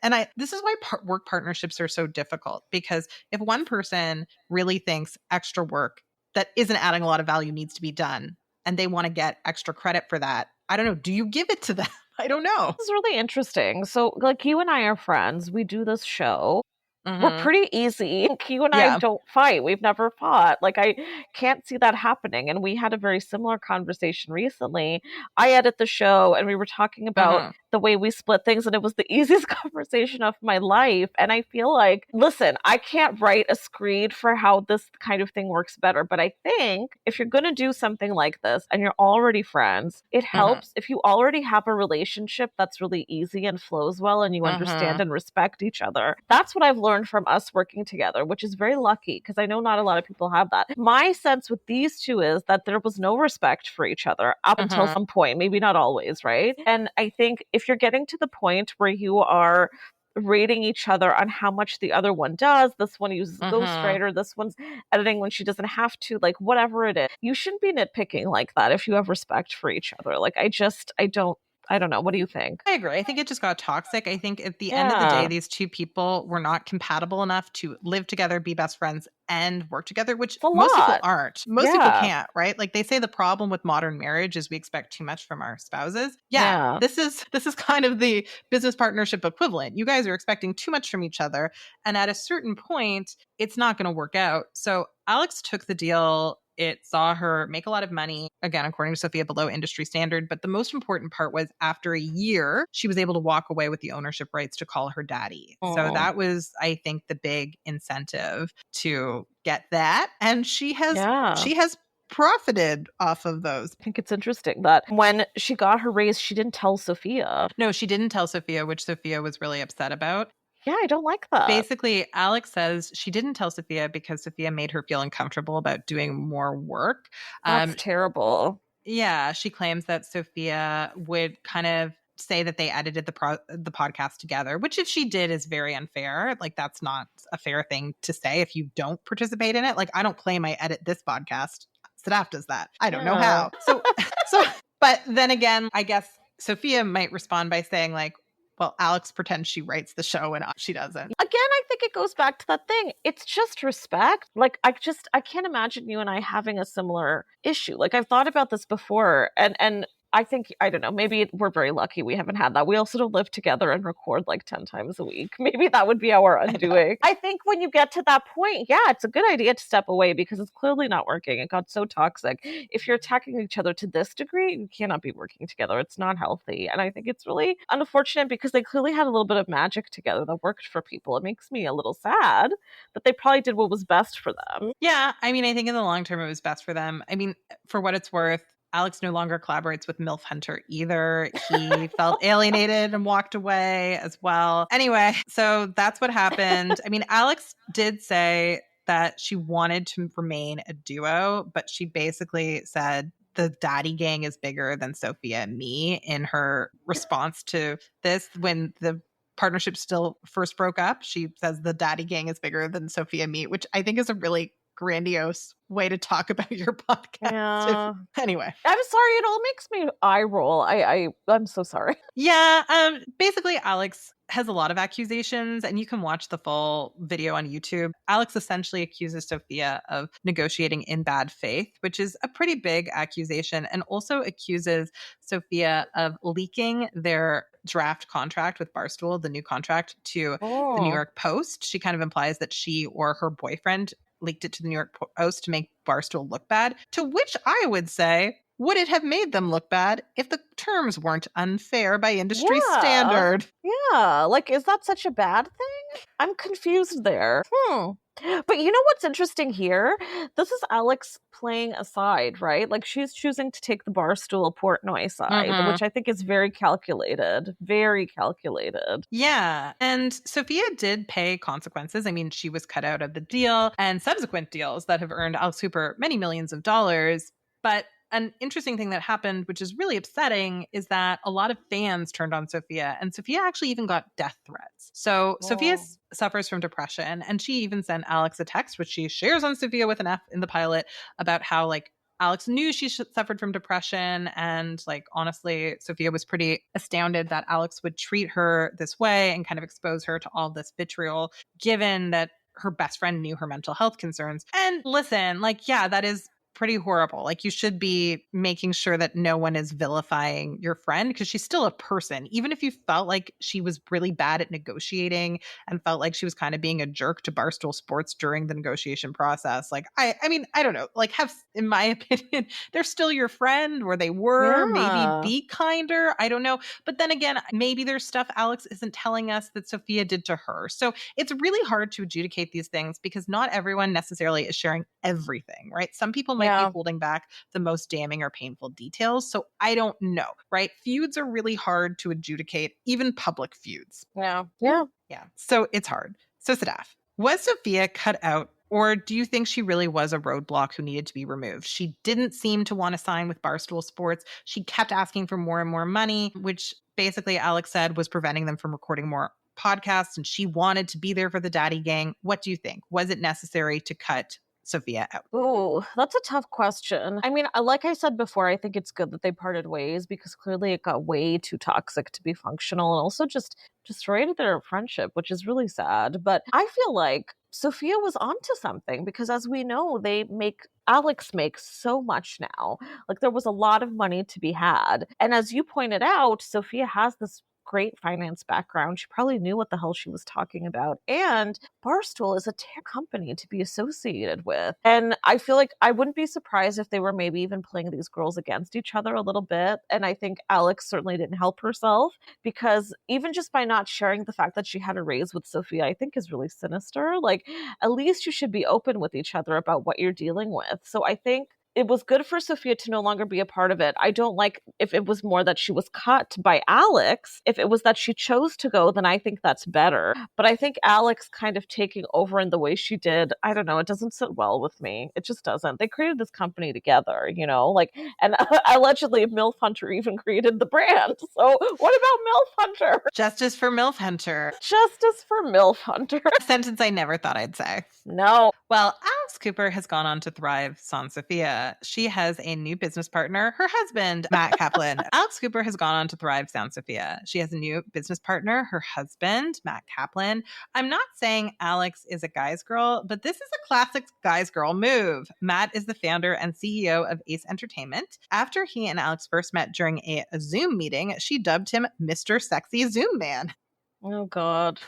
And this is why work partnerships are so difficult, because if one person really thinks extra work that isn't adding a lot of value needs to be done, and they want to get extra credit for that, I don't know. Do you give it to them? I don't know. This is really interesting. So, like, you and I are friends. We do this show. We're pretty easy. You and I don't fight. We've never fought. Like, I can't see that happening. And we had a very similar conversation recently. I edit the show and we were talking about the way we split things, and it was the easiest conversation of my life. And I feel like, listen, I can't write a screed for how this kind of thing works better. But I think if you're going to do something like this and you're already friends, it helps if you already have a relationship that's really easy and flows well and you understand and respect each other. That's what I've learned from us working together, which is very lucky because I know not a lot of people have that. My sense with these two is that there was no respect for each other up until some point, maybe not always, right? And I think if you're getting to the point where you are rating each other on how much the other one does, this one uses ghostwriter, this one's editing when she doesn't have to, like whatever it is, you shouldn't be nitpicking like that if you have respect for each other. Like I I don't know. What do you think? I agree. I think it just got toxic. I think at the end of the day, these two people were not compatible enough to live together, be best friends, and work together, which most people aren't. Most people can't, right? Like they say the problem with modern marriage is we expect too much from our spouses. Yeah. This is kind of the business partnership equivalent. You guys are expecting too much from each other. And at a certain point, it's not going to work out. So Alex took the deal. It saw her make a lot of money, again, according to Sofia, below industry standard. But the most important part was after a year, she was able to walk away with the ownership rights to call her daddy. So that was, I think, the big incentive to get that. And she has profited off of those. I think it's interesting that when she got her raise, she didn't tell Sofia. No, she didn't tell Sofia, which Sofia was really upset about. Yeah, I don't like that. Basically, Alex says she didn't tell Sofia because Sofia made her feel uncomfortable about doing more work. That's terrible. Yeah, she claims that Sofia would kind of say that they edited the podcast together, which if she did is very unfair. Like that's not a fair thing to say if you don't participate in it. Like I don't claim I edit this podcast. Sadaf does that. I don't know how. So, but then again, I guess Sofia might respond by saying like, well, Alex pretends she writes the show and she doesn't. Again, I think it goes back to that thing. It's just respect. Like, I can't imagine you and I having a similar issue. Like, I've thought about this before, and I think, I don't know, maybe we're very lucky we haven't had that. We also don't live together and record like 10 times a week. Maybe that would be our undoing. I think when you get to that point, yeah, it's a good idea to step away because it's clearly not working. It got so toxic. If you're attacking each other to this degree, you cannot be working together. It's not healthy. And I think it's really unfortunate because they clearly had a little bit of magic together that worked for people. It makes me a little sad that they probably did what was best for them. Yeah, I mean, I think in the long term, it was best for them. I mean, for what it's worth, Alex no longer collaborates with MILF Hunter either. He felt alienated and walked away as well. Anyway, so that's what happened. I mean, Alex did say that she wanted to remain a duo, but she basically said the daddy gang is bigger than Sofia and me in her response to this when the partnership still first broke up. She says the daddy gang is bigger than Sofia and me, which I think is a really grandiose way to talk about your podcast. Yeah. Anyway, I'm sorry. It all makes me eye roll. I'm so sorry. Yeah. Basically, Alex has a lot of accusations, and you can watch the full video on YouTube. Alex essentially accuses Sofia of negotiating in bad faith, which is a pretty big accusation, and also accuses Sofia of leaking their draft contract with Barstool, the new contract, to the New York Post. She kind of implies that she or her boyfriend leaked it to the New York Post to make Barstool look bad, to which I would say, would it have made them look bad if the terms weren't unfair by industry standard? Yeah. Like, is that such a bad thing? I'm confused there. But you know what's interesting here? This is Alex playing a side, right? Like she's choosing to take the Barstool Portnoy side, which I think is very calculated. Very calculated. Yeah. And Sofia did pay consequences. I mean, she was cut out of the deal and subsequent deals that have earned Alex Hooper many millions of dollars. But an interesting thing that happened, which is really upsetting, is that a lot of fans turned on Sofia, and Sofia actually even got death threats. So Sofia suffers from depression, and she even sent Alex a text, which she shares on Sofia with an F in the pilot, about how like Alex knew she suffered from depression, and like honestly, Sofia was pretty astounded that Alex would treat her this way and kind of expose her to all this vitriol, given that her best friend knew her mental health concerns. And listen, like, yeah, that is pretty horrible. Like you should be making sure that no one is vilifying your friend because she's still a person. Even if you felt like she was really bad at negotiating and felt like she was kind of being a jerk to Barstool Sports during the negotiation process. Like, I mean, I don't know, like in my opinion, they're still your friend, or they were. Maybe be kinder. I don't know. But then again, maybe there's stuff Alex isn't telling us that Sofia did to her. So it's really hard to adjudicate these things because not everyone necessarily is sharing everything, right? Some people might be holding back the most damning or painful details. So I don't know, right? Feuds are really hard to adjudicate, even public feuds. Yeah. So it's hard. So Sadaf, was Sofia cut out, or do you think she really was a roadblock who needed to be removed? She didn't seem to want to sign with Barstool Sports. She kept asking for more and more money, which basically Alex said was preventing them from recording more podcasts, and she wanted to be there for the daddy gang. What do you think? Was it necessary to cut Sofia out? Oh, that's a tough question. I mean, like I said before, I think it's good that they parted ways because clearly it got way too toxic to be functional and also just destroyed their friendship, which is really sad. But I feel like Sofia was onto something because as we know, Alex makes so much now. Like there was a lot of money to be had. And as you pointed out, Sofia has this great finance background. She probably knew what the hell she was talking about. And Barstool is a company to be associated with. And I feel like I wouldn't be surprised if they were maybe even playing these girls against each other a little bit. And I think Alex certainly didn't help herself because even just by not sharing the fact that she had a raise with Sofia, I think is really sinister. Like, at least you should be open with each other about what you're dealing with. So I think it was good for Sofia to no longer be a part of it. I don't like if it was more that she was cut by Alex. If it was that she chose to go, then I think that's better. But I think Alex kind of taking over in the way she did, I don't know, it doesn't sit well with me. It just doesn't. They created this company together, and allegedly MILF Hunter even created the brand. So what about MILF Hunter? Justice for MILF Hunter. Justice for MILF Hunter. A sentence I never thought I'd say. No. Well, Alex Cooper has gone on to thrive sans Sofia. She has a new business partner, her husband, Matt Kaplan. Alex Cooper has gone on to thrive sans Sofia. She has a new business partner, her husband, Matt Kaplan. I'm not saying Alex is a guy's girl, but this is a classic guy's girl move. Matt is the founder and CEO of Ace Entertainment. After he and Alex first met during a Zoom meeting, she dubbed him Mr. Sexy Zoom Man. Oh, God.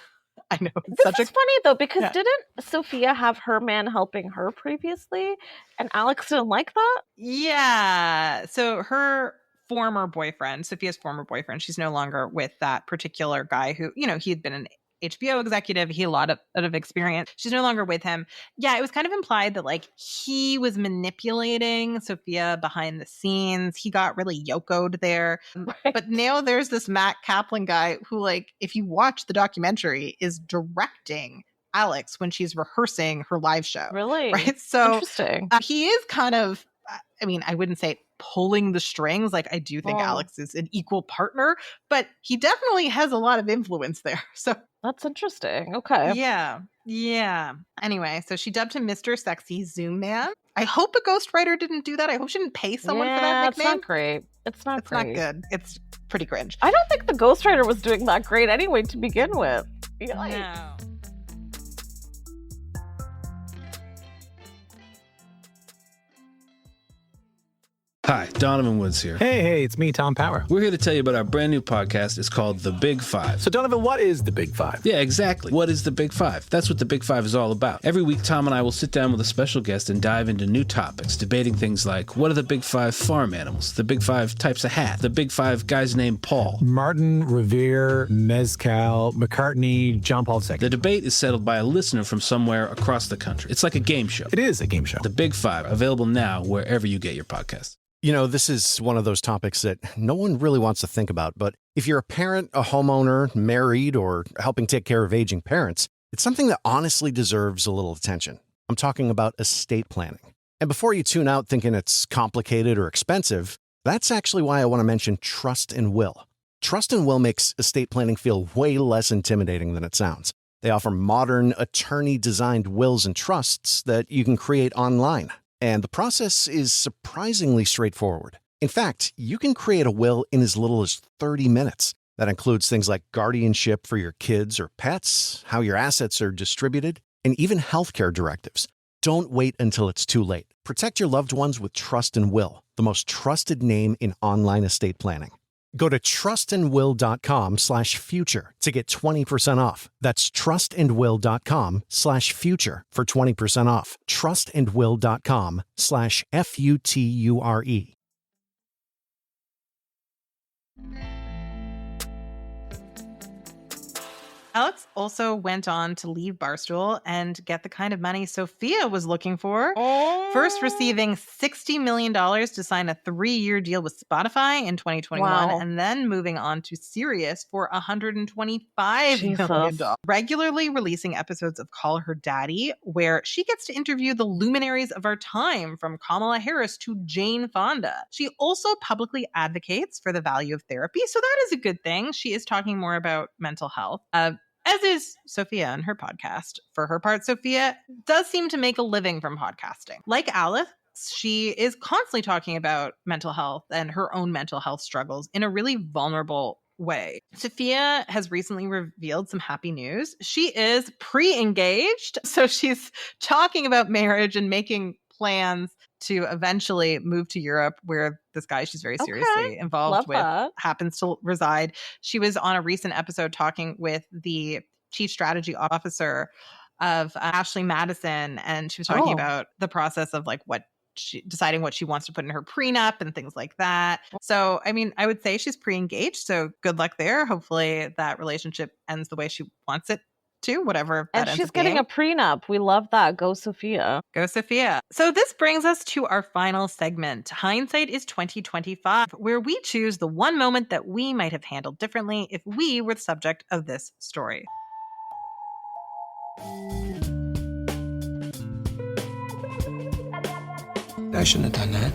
I know. This is funny, though, because didn't Sofia have her man helping her previously? And Alex didn't like that? Yeah. So her former boyfriend, Sofia's former boyfriend, she's no longer with that particular guy who, he had been an HBO executive. He had a lot of experience. She's no longer with him. Yeah, it was kind of implied that he was manipulating Sofia behind the scenes. He got really yokoed there. Right. But now there's this Matt Kaplan guy who, if you watch the documentary, is directing Alex when she's rehearsing her live show. Really? Right? So interesting. He is kind of, I wouldn't say pulling the strings. I do think Alex is an equal partner, but he definitely has a lot of influence there. So that's interesting. Okay. Yeah. Anyway, so she dubbed him Mr. Sexy Zoom Man. I hope a ghostwriter didn't do that. I hope she didn't pay someone for that nickname. It's not great. It's not good. It's pretty cringe. I don't think the ghostwriter was doing that great anyway to begin with. No. Hi, Donovan Woods here. Hey, it's me, Tom Power. We're here to tell you about our brand new podcast. It's called The Big Five. So, Donovan, what is The Big Five? Yeah, exactly. What is The Big Five? That's what The Big Five is all about. Every week, Tom and I will sit down with a special guest and dive into new topics, debating things like, what are the Big Five farm animals? The Big Five types of hat? The Big Five guys named Paul? Martin, Revere, Mezcal, McCartney, John Paul II. The debate is settled by a listener from somewhere across the country. It's like a game show. It is a game show. The Big Five, available now wherever you get your podcasts. This is one of those topics that no one really wants to think about, but if you're a parent, a homeowner, married, or helping take care of aging parents, it's something that honestly deserves a little attention. I'm talking about estate planning. And before you tune out thinking it's complicated or expensive, that's actually why I want to mention Trust and Will. Trust and Will makes estate planning feel way less intimidating than it sounds. They offer modern, attorney-designed wills and trusts that you can create online. And the process is surprisingly straightforward. In fact, you can create a will in as little as 30 minutes. That includes things like guardianship for your kids or pets, how your assets are distributed, and even healthcare directives. Don't wait until it's too late. Protect your loved ones with Trust and Will, the most trusted name in online estate planning. Go to trustandwill.com/future to get 20% off. That's trustandwill.com/future for 20% off. trustandwill.com/future. Alex also went on to leave Barstool and get the kind of money Sofia was looking for. First receiving $60 million to sign a 3-year deal with Spotify in 2021, and then moving on to Sirius for $125 million. Regularly releasing episodes of Call Her Daddy, where she gets to interview the luminaries of our time, from Kamala Harris to Jane Fonda. She also publicly advocates for the value of therapy, so that is a good thing. She is talking more about mental health. as is Sofia and her podcast. For her part, Sofia does seem to make a living from podcasting. Like Alex, she is constantly talking about mental health and her own mental health struggles in a really vulnerable way. Sofia has recently revealed some happy news. She is pre-engaged, so she's talking about marriage and making plans to eventually move to Europe, where this guy she's very seriously involved with happens to reside. She was on a recent episode talking with the chief strategy officer of Ashley Madison, and she was talking about the process of like deciding what she wants to put in her prenup and things like that. So, I mean, I would say she's pre-engaged, so good luck there. Hopefully that relationship ends the way she wants it to, whatever that ends And she's up being. getting a prenup. We love that. Go Sofia. Go Sofia. So this brings us to our final segment, Hindsight is 2025, where we choose the one moment that we might have handled differently if we were the subject of this story. I shouldn't have done that.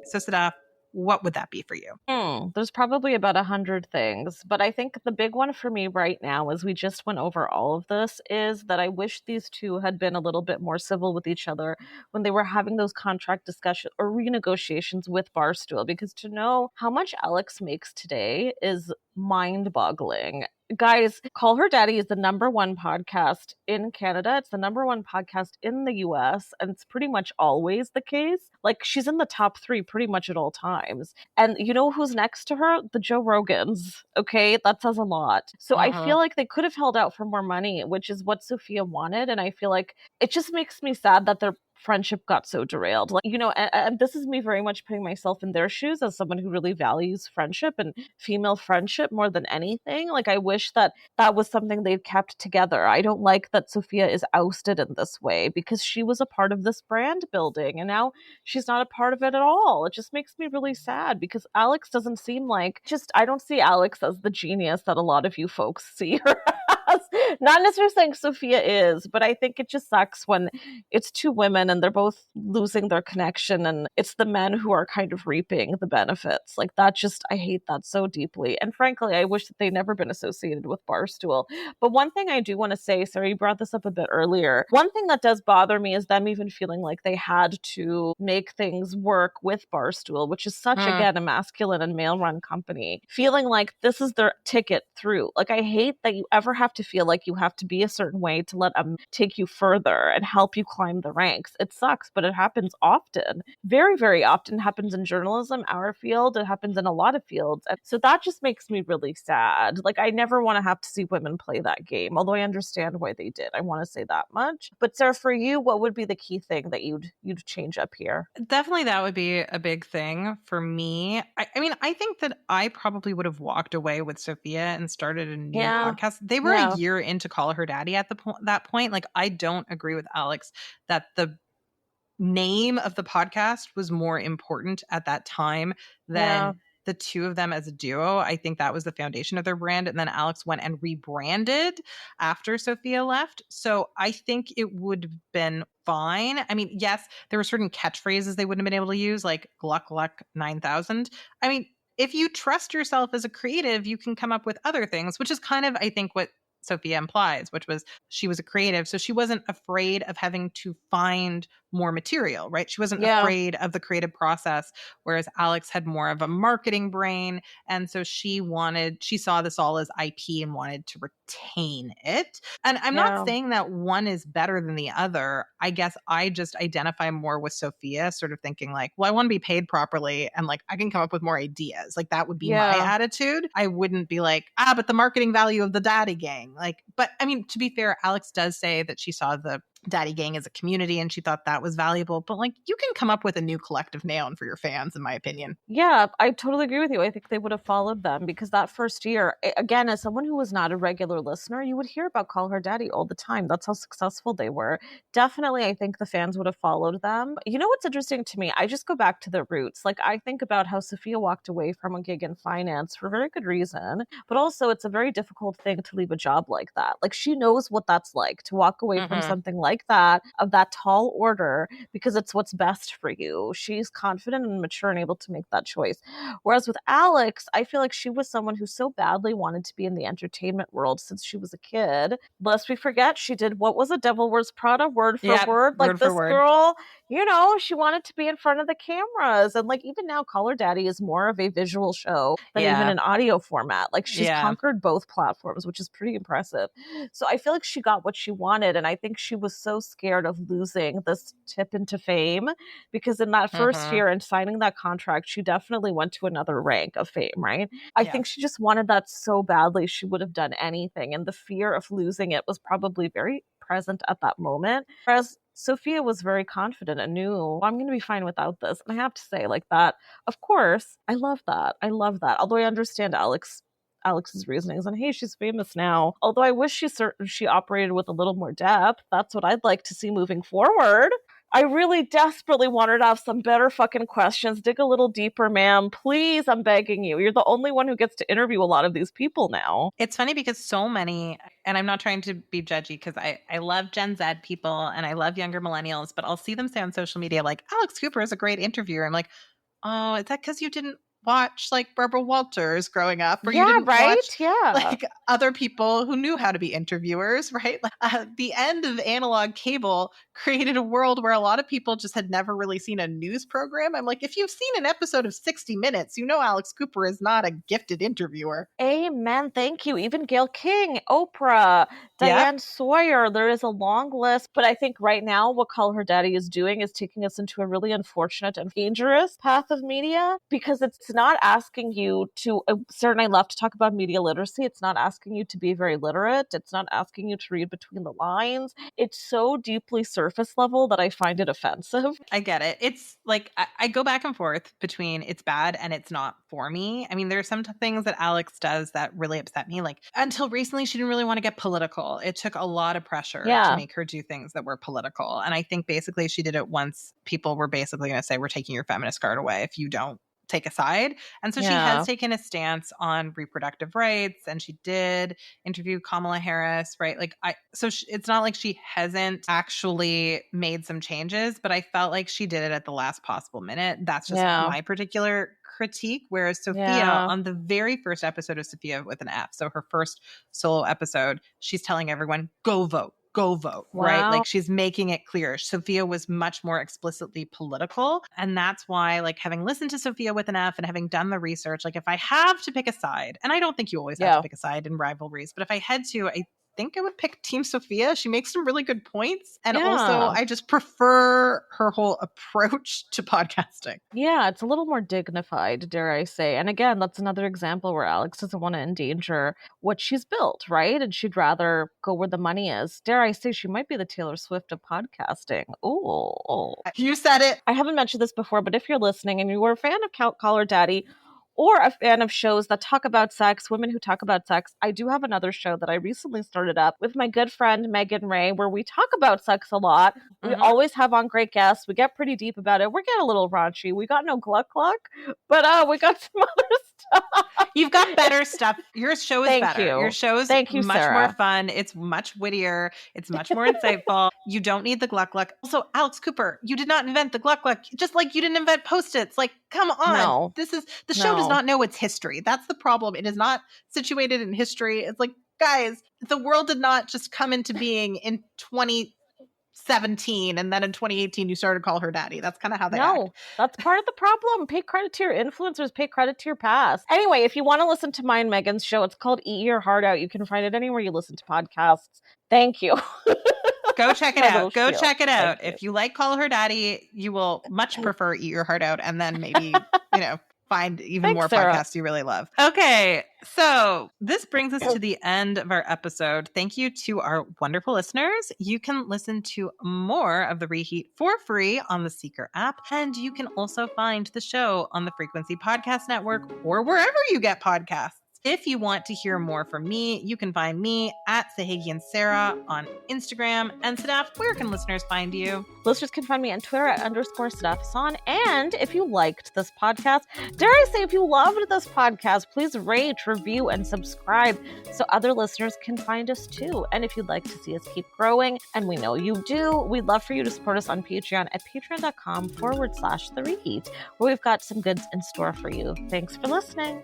So Sadaf, what would that be for you? There's probably about 100 things, but I think the big one for me right now, as we just went over all of this, is that I wish these two had been a little bit more civil with each other when they were having those contract discussions or renegotiations with Barstool, because to know how much Alex makes today is mind-boggling. Guys, Call Her Daddy is the #1 podcast in Canada. It's the #1 podcast in the US, and it's pretty much always the case. Like, she's in the top 3 pretty much at all times. And you know who's next to her? The Joe Rogans. Okay, that says a lot. So I feel like they could have held out for more money, which is what Sofia wanted. And I feel like it just makes me sad that their friendship got so derailed. Like, you know, and this is me very much putting myself in their shoes as someone who really values friendship and female friendship more than anything. Like, I wish that that was something they'd kept together. I don't like that Sofia is ousted in this way, because she was a part of this brand building and now she's not a part of it at all. It just makes me really sad, because Alex doesn't seem like, I don't see Alex as the genius that a lot of you folks see her as. Not necessarily saying Sofia is, but I think it just sucks when it's two women and they're both losing their connection and it's the men who are kind of reaping the benefits. Like, that just, I hate that so deeply. And frankly, I wish that they'd never been associated with Barstool. But one thing I do want to say, sorry, you brought this up a bit earlier. One thing that does bother me is them even feeling like they had to make things work with Barstool, which is such, again, a masculine and male-run company. Feeling like this is their ticket through. Like, I hate that you ever have to feel like you have to be a certain way to let them take you further and help you climb the ranks. It sucks, but it happens often. Very, very often. It happens in journalism, our field. It happens in a lot of fields. And so that just makes me really sad. Like, I never want to have to see women play that game, although I understand why they did. I want to say that much. But Sarah, for you, what would be the key thing that you'd change up here? Definitely that would be a big thing for me. I mean, I think that I probably would have walked away with Sofia and started a new podcast. They were a year into Call Her Daddy at that point. Like, I don't agree with Alex that the name of the podcast was more important at that time than the two of them as a duo. I think that was the foundation of their brand. And then Alex went and rebranded after Sofia left. So I think it would have been fine. I mean, yes, there were certain catchphrases they wouldn't have been able to use, like Gluck Gluck 9000. I mean, if you trust yourself as a creative, you can come up with other things, which is kind of, I think, what Sofia implies, which was she was a creative. So she wasn't afraid of having to find more material, right? She wasn't afraid of the creative process, whereas Alex had more of a marketing brain. And so she saw this all as IP and wanted to retain it. And I'm not saying that one is better than the other. I guess I just identify more with Sofia, sort of thinking like, well, I want to be paid properly and like I can come up with more ideas. Like, that would be my attitude. I wouldn't be like, but the marketing value of the Daddy Gang. Like, but I mean, to be fair, Alex does say that she saw the Daddy Gang as a community and she thought that was valuable, but like, you can come up with a new collective noun for your fans, in my opinion. Yeah, I totally agree with you. I think they would have followed them, because that first year, again, as someone who was not a regular listener, you would hear about Call Her Daddy all the time. That's how successful they were. Definitely, I think the fans would have followed them. You know what's interesting to me? I just go back to the roots. Like, I think about how Sofia walked away from a gig in finance for a very good reason, but also it's a very difficult thing to leave a job like that. Like, she knows what that's like, to walk away from something like like that, of that tall order, because it's what's best for you. She's confident and mature and able to make that choice. Whereas with Alex, I feel like she was someone who so badly wanted to be in the entertainment world since she was a kid. Lest we forget, she did, what was it, Devil Wears Prada, word for word. Like, this girl, you know, she wanted to be in front of the cameras. And like, even now, Call Her Daddy is more of a visual show than even an audio format. Like, she's conquered both platforms, which is pretty impressive. So I feel like she got what she wanted. And I think she was so scared of losing this tip into fame, because in that first year and signing that contract, she definitely went to another rank of fame, right? I think she just wanted that so badly, she would have done anything. And the fear of losing it was probably very present at that moment. Whereas Sofia was very confident and knew, I'm going to be fine without this. And I have to say, like, that, of course, I love that. I love that. Although I understand Alex's reasonings and, hey, she's famous now. Although I wish she operated with a little more depth. That's what I'd like to see moving forward. I really desperately wanted to have some better fucking questions. Dig a little deeper, ma'am. Please, I'm begging you. You're the only one who gets to interview a lot of these people now. It's funny because so many, and I'm not trying to be judgy because I love Gen Z people and I love younger millennials, but I'll see them say on social media, like, Alex Cooper is a great interviewer. I'm like, oh, is that because you didn't watch like Barbara Walters growing up, or you didn't watch like other people who knew how to be interviewers, right? The end of analog cable created a world where a lot of people just had never really seen a news program. I'm like, if you've seen an episode of 60 Minutes, you know Alex Cooper is not a gifted interviewer. Amen. Thank you. Even Gayle King, Oprah, Diane Sawyer. There is a long list. But I think right now what Call Her Daddy is doing is taking us into a really unfortunate and dangerous path of media, because it's not asking you to, certainly I love to talk about media literacy. It's not asking you to be very literate. It's not asking you to read between the lines. It's so deeply surface level that I find it offensive. I get it. It's like, I go back and forth between it's bad and it's not for me. I mean, there are some things that Alex does that really upset me. Like, until recently, she didn't really want to get political. It took a lot of pressure to make her do things that were political. And I think basically she did it once people were basically going to say, we're taking your feminist card away if you don't take a side. And so she has taken a stance on reproductive rights, and she did interview Kamala Harris, right? Like, it's not like she hasn't actually made some changes, but I felt like she did it at the last possible minute. That's just my particular critique. Whereas Sofia, on the very first episode of Sofia with an F, so her first solo episode, she's telling everyone, go vote. Go vote, right? Like, she's making it clear. Sofia was much more explicitly political. And that's why, like, having listened to Sofia with an F and having done the research, like, if I have to pick a side, and I don't think you always have to pick a side in rivalries, but if I had to, I think I would pick Team Sofia. She makes some really good points. And also, I just prefer her whole approach to podcasting. Yeah, it's a little more dignified, dare I say. And again, that's another example where Alex doesn't want to endanger what she's built, right? And she'd rather go where the money is. Dare I say, she might be the Taylor Swift of podcasting. Oh, you said it. I haven't mentioned this before, but if you're listening and you were a fan of Call Her Daddy, or a fan of shows that talk about sex, women who talk about sex, I do have another show that I recently started up with my good friend Megan Ray, where we talk about sex a lot. We always have on great guests. We get pretty deep about it. We get a little raunchy. We got no gluck gluck, but we got some other stuff. You've got better stuff. Your show is better. You. Your show is much more fun. It's much wittier. It's much more insightful. You don't need the gluck gluck. Also, Alex Cooper, you did not invent the gluck gluck, just like you didn't invent Post-its. Like, come on. No. The show does not know its history. That's the problem. It is not situated in history. It's like, guys, the world did not just come into being in 2017 and then in 2018 you started Call Her Daddy. That's kind of how they act. That's part of the problem. Pay credit to your influencers, pay credit to your past. Anyway, if you want to listen to mine, Megan's show, it's called Eat Your Heart Out. You can find it anywhere you listen to podcasts. Thank you. Go check it out. Go check it out. If you like Call Her Daddy, you will much prefer Eat Your Heart Out, and then maybe, find even more podcasts you really love. Okay, so this brings us to the end of our episode. Thank you to our wonderful listeners. You can listen to more of The Reheat for free on the Seeker app, and you can also find the show on the Frequency Podcast Network or wherever you get podcasts. If you want to hear more from me, you can find me at Sahagian Sarah on Instagram. And Sadaf, where can listeners find you? Listeners can find me on Twitter at _SadafHassan. And if you liked this podcast, dare I say, if you loved this podcast, please rate, review, and subscribe so other listeners can find us too. And if you'd like to see us keep growing, and we know you do, we'd love for you to support us on Patreon at patreon.com/The Reheat, where we've got some goods in store for you. Thanks for listening.